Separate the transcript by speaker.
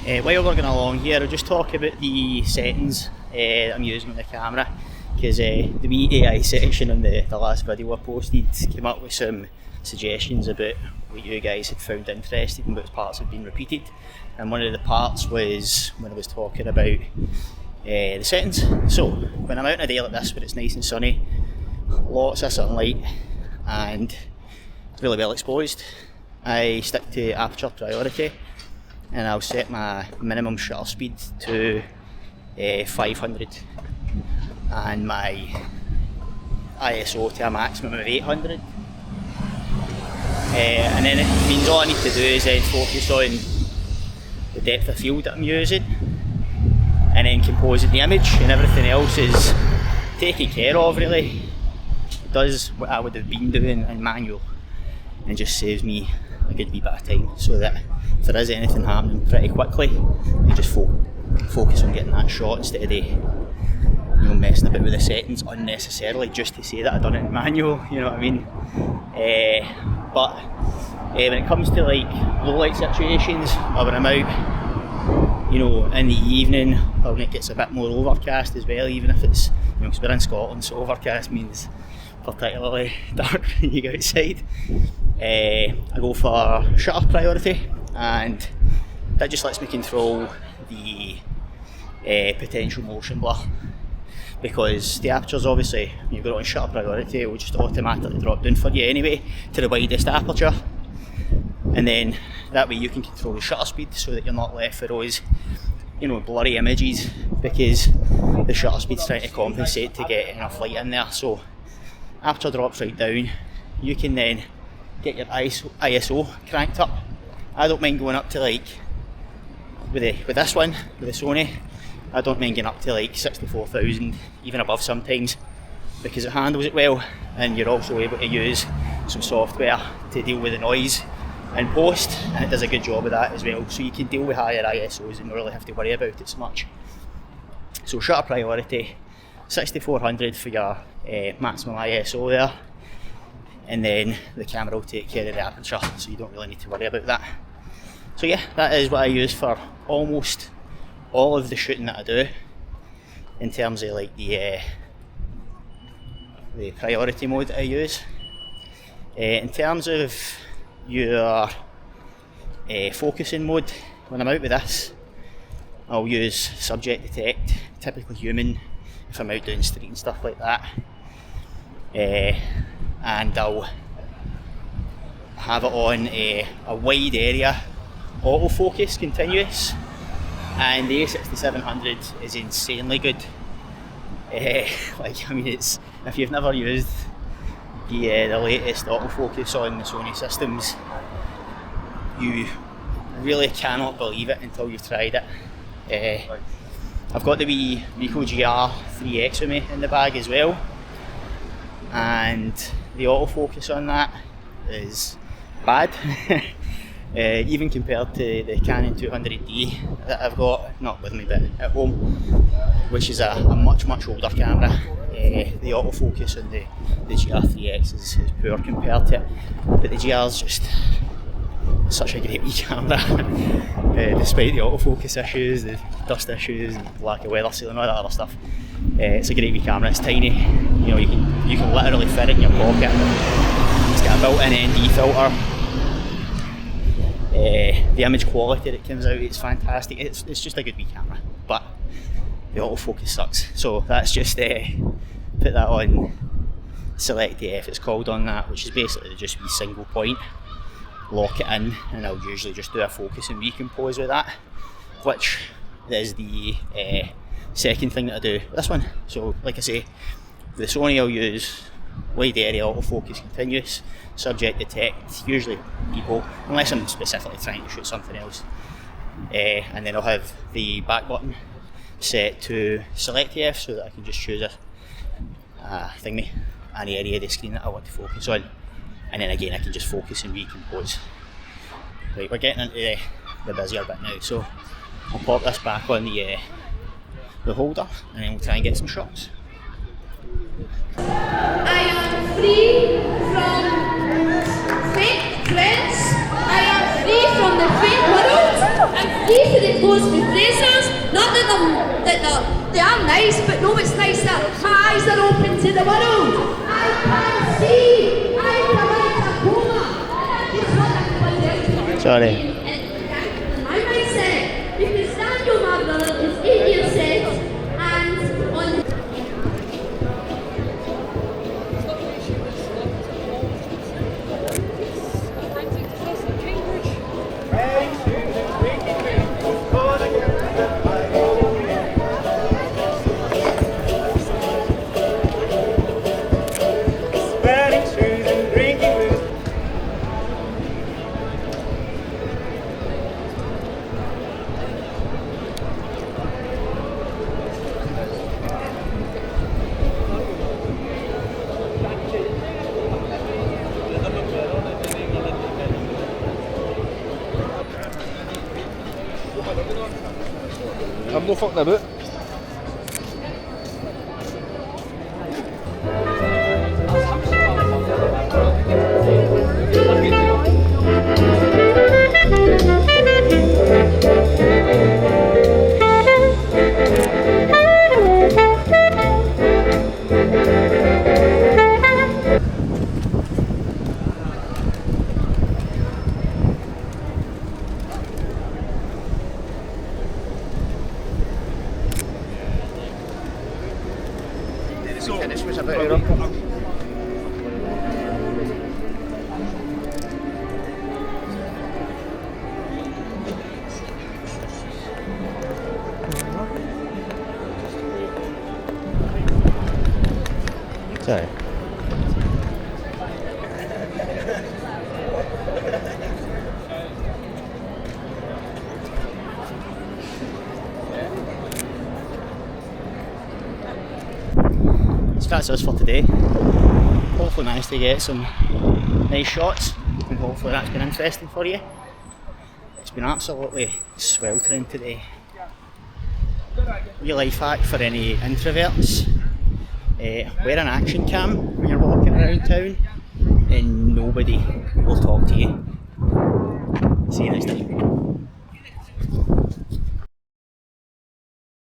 Speaker 1: While we're going along here, I'll just talk about the settings that I'm using on the camera, because the wee AI section in the last video I posted came up with some suggestions about what you guys had found interesting and which parts had been repeated, and one of the parts was when I was talking about the settings. So when I'm out on a day like this where it's nice and sunny, lots of sunlight and really well exposed, I stick to aperture priority and I'll set my minimum shutter speed to 500 and my ISO to a maximum of 800. And then it means all I need to do is then focus on the depth of field that I'm using and then composing the image, and everything else is taken care of really. It does what I would have been doing in manual and just saves me a good wee bit of time, so that if there is anything happening pretty quickly, you just focus on getting that shot instead of messing about with the settings unnecessarily just to say that I've done it in manual, you know what I mean? But when it comes to like low light situations, or when I'm out, in the evening, or when it gets a bit more overcast as well, even if it's, because we're in Scotland, so overcast means particularly dark when you go outside. I go for shutter priority, and that just lets me control the potential motion blur, because the aperture's obviously, when you've got it on shutter priority, it will just automatically drop down for you anyway to the widest aperture, and then that way you can control the shutter speed so that you're not left with those blurry images, because the shutter speed's trying to compensate to get enough light in there. So aperture drops right down, you can then get your ISO cranked up. I don't mind going up to like, with this one, with the Sony, I don't mind getting up to like 64,000, even above sometimes, because it handles it well, and you're also able to use some software to deal with the noise in post, and it does a good job of that as well, so you can deal with higher ISOs and not really have to worry about it so much. So shutter priority, 6400 for your maximum ISO there, and then the camera will take care of the aperture, so you don't really need to worry about that. So yeah, that is what I use for almost all of the shooting that I do in terms of like the priority mode that I use. In terms of your focusing mode, when I'm out with this, I'll use subject detect, typically human, if I'm out doing street and stuff like that. And I'll have it on a wide area autofocus continuous, and the a6700 is insanely good. It's, if you've never used the latest autofocus on the Sony systems, you really cannot believe it until you've tried it. I've got the wee Ricoh GR3X with me in the bag as well, and the autofocus on that is bad. Even compared to the Canon 200D that I've got, not with me but at home, which is a much older camera. The autofocus on the GR3X is poor compared to it, but the GR's just such a great wee camera. Despite the autofocus issues, the dust issues, and lack of weather sealing, all that other stuff, it's a great wee camera. It's tiny, you can literally fit it in your pocket. It's got a built-in ND filter. The image quality that comes out, it's fantastic. It's just a good wee camera, but the autofocus sucks. So that's just put that on select AF, it's called on that, which is basically just a single point. Lock it in, and I'll usually just do a focus and recompose with that, which is the second thing that I do with this one. So like I say, the Sony I'll use wide area autofocus continuous, subject detect, usually people, unless I'm specifically trying to shoot something else, and then I'll have the back button set to select AF so that I can just choose any area of the screen that I want to focus on, and then again I can just focus and recompose. Right, we're getting into the busier bit now, so I'll pop this back on the holder, and then we'll try and get some shots.
Speaker 2: I am free from fake friends. I am free from the fake world. And these are the clothes with bracers. Not that they are nice, but no, it's nice that my eyes are open to the world. I can see. I can like a coma. It's not everybody else.
Speaker 1: Sorry.
Speaker 2: My mindset, because Daniel, my brother, is 8 years set, and on the
Speaker 3: I'm no fucking about.
Speaker 1: Finish was about here. Sorry. So that's us for today. Hopefully managed to get some nice shots, and hopefully that's been interesting for you. It's been absolutely sweltering today. Real life hack for any introverts: wear an action cam when you're walking around town, and nobody will talk to you. See you next time.